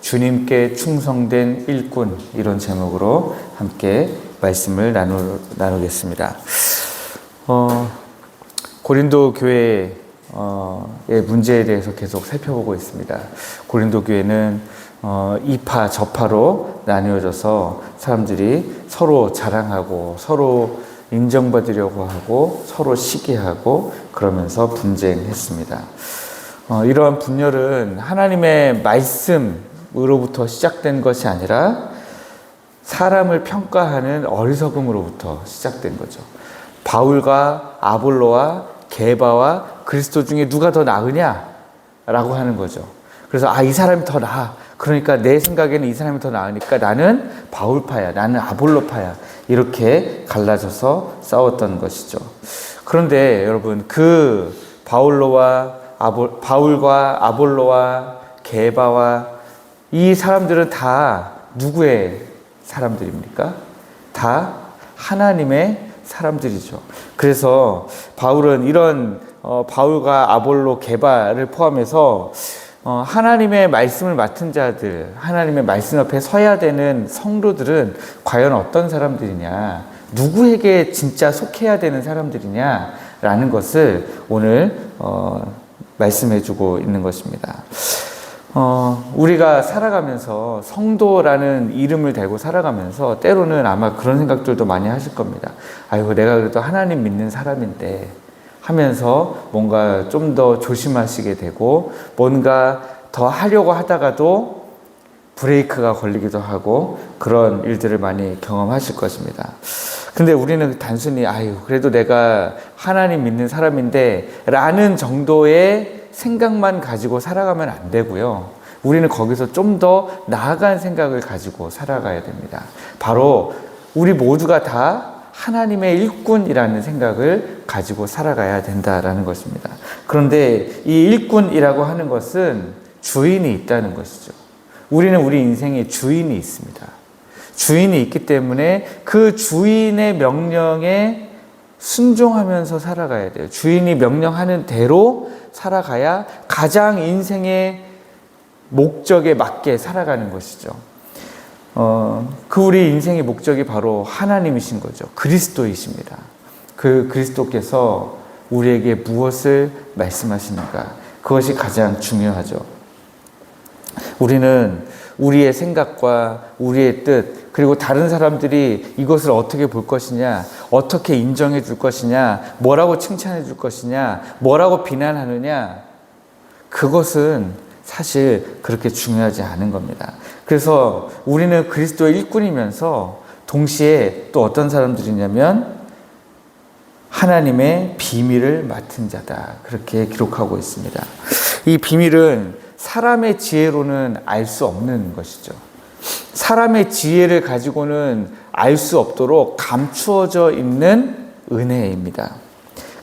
주님께 충성된 일꾼, 이런 제목으로 함께 말씀을 나누겠습니다. 고린도 교회의 문제에 대해서 계속 살펴보고 있습니다. 고린도 교회는 이파 저파로 나뉘어져서 사람들이 서로 자랑하고 서로 인정받으려고 하고 서로 시기하고 그러면서 분쟁했습니다. 이러한 분열은 하나님의 말씀으로부터 시작된 것이 아니라 사람을 평가하는 어리석음으로부터 시작된 거죠. 바울과 아볼로와 게바와 그리스도 중에 누가 더 나으냐라고 하는 거죠. 그래서 이 사람이 더 나아. 그러니까 내 생각에는 이 사람이 더 나으니까 나는 바울파야, 나는 아볼로파야. 이렇게 갈라져서 싸웠던 것이죠. 그런데 여러분, 그 바울과 아볼로와 게바와 이 사람들은 다 누구의 사람들입니까? 다 하나님의 사람들이죠. 그래서 바울은 이런 바울과 아볼로, 게바를 포함해서 하나님의 말씀을 맡은 자들, 하나님의 말씀 앞에 서야 되는 성도들은 과연 어떤 사람들이냐, 누구에게 진짜 속해야 되는 사람들이냐라는 것을 오늘 말씀해주고 있는 것입니다. 우리가 살아가면서 성도라는 이름을 대고 살아가면서 때로는 아마 그런 생각들도 많이 하실 겁니다. 아이고, 내가 그래도 하나님 믿는 사람인데 하면서 뭔가 좀 더 조심하시게 되고 뭔가 더 하려고 하다가도 브레이크가 걸리기도 하고 그런 일들을 많이 경험하실 것입니다. 근데 우리는 단순히 그래도 내가 하나님 믿는 사람인데 라는 정도의 생각만 가지고 살아가면 안 되고요. 우리는 거기서 좀 더 나아간 생각을 가지고 살아가야 됩니다. 바로 우리 모두가 다 하나님의 일꾼이라는 생각을 가지고 살아가야 된다라는 것입니다. 그런데 이 일꾼이라고 하는 것은 주인이 있다는 것이죠. 우리는 우리 인생에 주인이 있습니다. 주인이 있기 때문에 그 주인의 명령에 순종하면서 살아가야 돼요. 주인이 명령하는 대로 살아가야 가장 인생의 목적에 맞게 살아가는 것이죠. 그 우리 인생의 목적이 바로 하나님이신 거죠. 그리스도이십니다. 그 그리스도께서 우리에게 무엇을 말씀하시는가, 그것이 가장 중요하죠. 우리는 우리의 생각과 우리의 뜻, 그리고 다른 사람들이 이것을 어떻게 볼 것이냐, 어떻게 인정해 줄 것이냐, 뭐라고 칭찬해 줄 것이냐, 뭐라고 비난하느냐, 그것은 사실 그렇게 중요하지 않은 겁니다. 그래서 우리는 그리스도의 일꾼이면서 동시에 또 어떤 사람들이냐면 하나님의 비밀을 맡은 자다, 그렇게 기록하고 있습니다. 이 비밀은 사람의 지혜로는 알 수 없는 것이죠. 사람의 지혜를 가지고는 알 수 없도록 감추어져 있는 은혜입니다.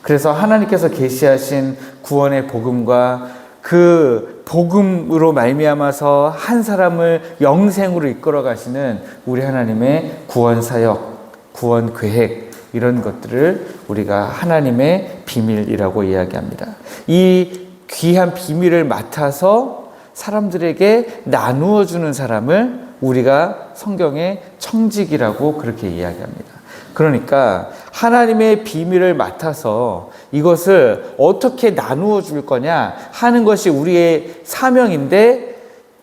그래서 하나님께서 계시하신 구원의 복음과 그 복음으로 말미암아서 한 사람을 영생으로 이끌어 가시는 우리 하나님의 구원 사역, 구원 계획, 이런 것들을 우리가 하나님의 비밀이라고 이야기합니다. 이 귀한 비밀을 맡아서 사람들에게 나누어 주는 사람을 우리가 성경에 청직이라고 그렇게 이야기합니다. 그러니까 하나님의 비밀을 맡아서 이것을 어떻게 나누어 줄 거냐 하는 것이 우리의 사명인데,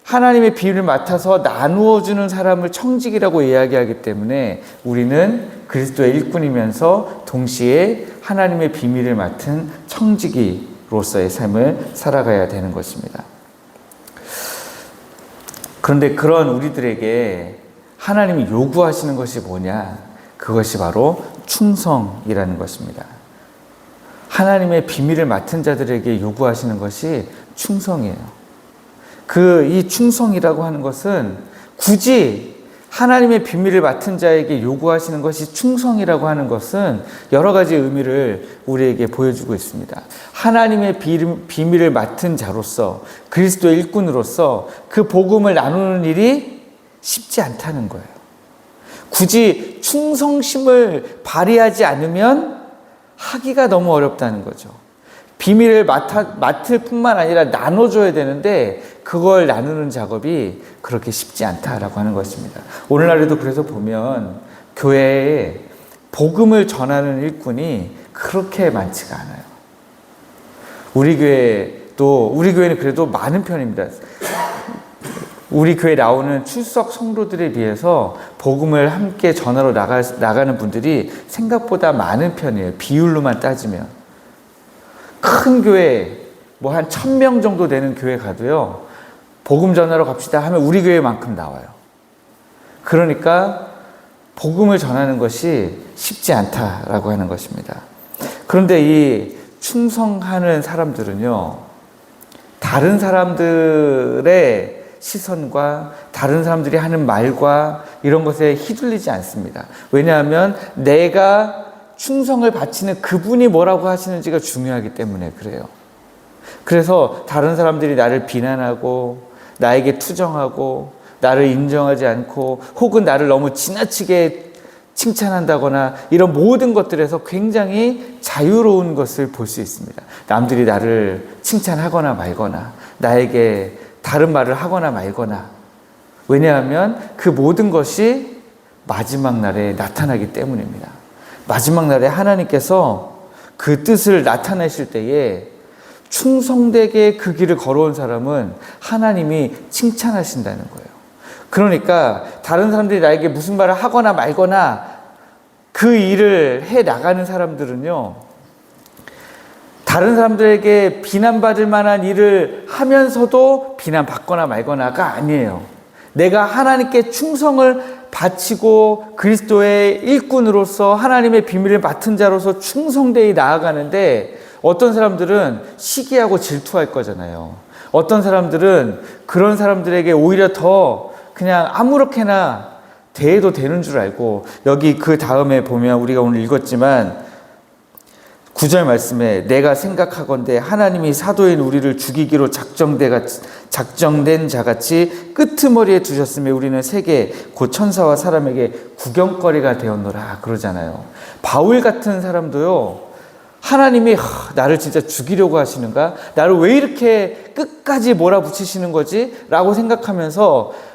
하나님의 비밀을 맡아서 나누어 주는 사람을 청직이라고 이야기하기 때문에 우리는 그리스도의 일꾼이면서 동시에 하나님의 비밀을 맡은 청지기로서의 삶을 살아가야 되는 것입니다. 그런데 그런 우리들에게 하나님이 요구하시는 것이 뭐냐? 그것이 바로 충성이라는 것입니다. 하나님의 비밀을 맡은 자들에게 요구하시는 것이 충성이에요. 이 충성이라고 하는 것은 굳이 하나님의 비밀을 맡은 자에게 요구하시는 것이 충성이라고 하는 것은 여러 가지 의미를 우리에게 보여주고 있습니다. 하나님의 비밀을 맡은 자로서, 그리스도의 일꾼으로서 그 복음을 나누는 일이 쉽지 않다는 거예요. 굳이 충성심을 발휘하지 않으면 하기가 너무 어렵다는 거죠. 비밀을 맡을 뿐만 아니라 나눠줘야 되는데 그걸 나누는 작업이 그렇게 쉽지 않다라고 하는 것입니다. 오늘날에도 그래서 보면 교회에 복음을 전하는 일꾼이 그렇게 많지가 않아요. 우리 교회는 그래도 많은 편입니다. 우리 교회 나오는 출석 성도들에 비해서 복음을 함께 전하러 나가는 분들이 생각보다 많은 편이에요. 비율로만 따지면. 큰 교회, 뭐 한 1000명 정도 되는 교회 가도요, 복음 전하러 갑시다 하면 우리 교회만큼 나와요. 그러니까 복음을 전하는 것이 쉽지 않다라고 하는 것입니다. 그런데 이 충성하는 사람들은요, 다른 사람들의 시선과 다른 사람들이 하는 말과 이런 것에 휘둘리지 않습니다. 왜냐하면 내가 충성을 바치는 그분이 뭐라고 하시는지가 중요하기 때문에 그래요. 그래서 다른 사람들이 나를 비난하고 나에게 투정하고 나를 인정하지 않고 혹은 나를 너무 지나치게 칭찬한다거나 이런 모든 것들에서 굉장히 자유로운 것을 볼 수 있습니다. 남들이 나를 칭찬하거나 말거나 나에게 다른 말을 하거나 말거나, 왜냐하면 그 모든 것이 마지막 날에 나타나기 때문입니다. 마지막 날에 하나님께서 그 뜻을 나타내실 때에 충성되게 그 길을 걸어온 사람은 하나님이 칭찬하신다는 거예요. 그러니까 다른 사람들이 나에게 무슨 말을 하거나 말거나 그 일을 해 나가는 사람들은요, 다른 사람들에게 비난받을 만한 일을 하면서도 비난받거나 말거나가 아니에요. 내가 하나님께 충성을 바치고 그리스도의 일꾼으로서 하나님의 비밀을 맡은 자로서 충성되이 나아가는데, 어떤 사람들은 시기하고 질투할 거잖아요. 어떤 사람들은 그런 사람들에게 오히려 더 그냥 아무렇게나 대해도 되는 줄 알고, 여기 그 다음에 보면 우리가 오늘 읽었지만 9절 말씀에 내가 생각하건대 하나님이 사도인 우리를 죽이기로 작정된 자같이 끄트머리에 두셨으며 우리는 세계 곧 천사와 사람에게 구경거리가 되었노라 그러잖아요. 바울 같은 사람도요, 하나님이 나를 진짜 죽이려고 하시는가? 나를 왜 이렇게 끝까지 몰아붙이시는 거지? 라고 생각하면서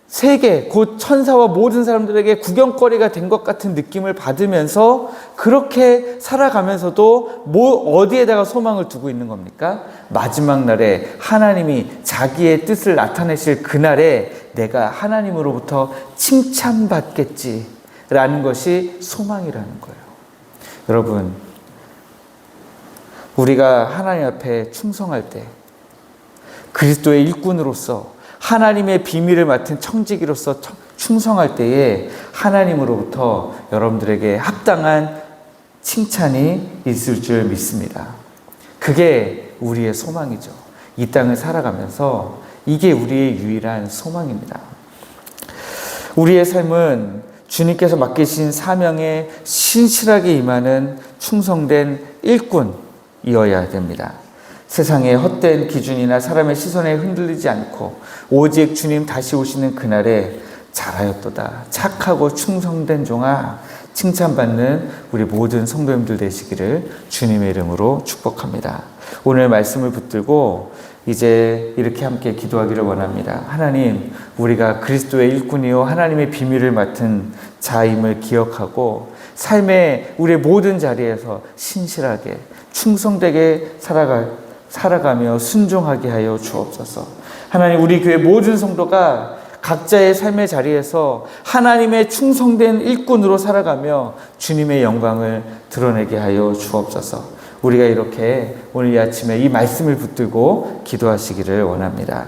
세계 곧 천사와 모든 사람들에게 구경거리가 된 것 같은 느낌을 받으면서 그렇게 살아가면서도 어디에다가 소망을 두고 있는 겁니까? 마지막 날에 하나님이 자기의 뜻을 나타내실 그날에 내가 하나님으로부터 칭찬받겠지라는 것이 소망이라는 거예요. 여러분, 우리가 하나님 앞에 충성할 때 그리스도의 일꾼으로서 하나님의 비밀을 맡은 청지기로서 충성할 때에 하나님으로부터 여러분들에게 합당한 칭찬이 있을 줄 믿습니다. 그게 우리의 소망이죠. 이 땅을 살아가면서 이게 우리의 유일한 소망입니다. 우리의 삶은 주님께서 맡기신 사명에 신실하게 임하는 충성된 일꾼이어야 됩니다. 세상의 헛된 기준이나 사람의 시선에 흔들리지 않고 오직 주님 다시 오시는 그날에 잘하였도다 착하고 충성된 종아 칭찬받는 우리 모든 성도님들 되시기를 주님의 이름으로 축복합니다. 오늘 말씀을 붙들고 이제 이렇게 함께 기도하기를 원합니다. 하나님, 우리가 그리스도의 일꾼이요 하나님의 비밀을 맡은 자임을 기억하고 삶의 우리의 모든 자리에서 신실하게 충성되게 살아가며 순종하게 하여 주옵소서. 하나님, 우리 교회 모든 성도가 각자의 삶의 자리에서 하나님의 충성된 일꾼으로 살아가며 주님의 영광을 드러내게 하여 주옵소서. 우리가 이렇게 오늘 이 아침에 이 말씀을 붙들고 기도하시기를 원합니다.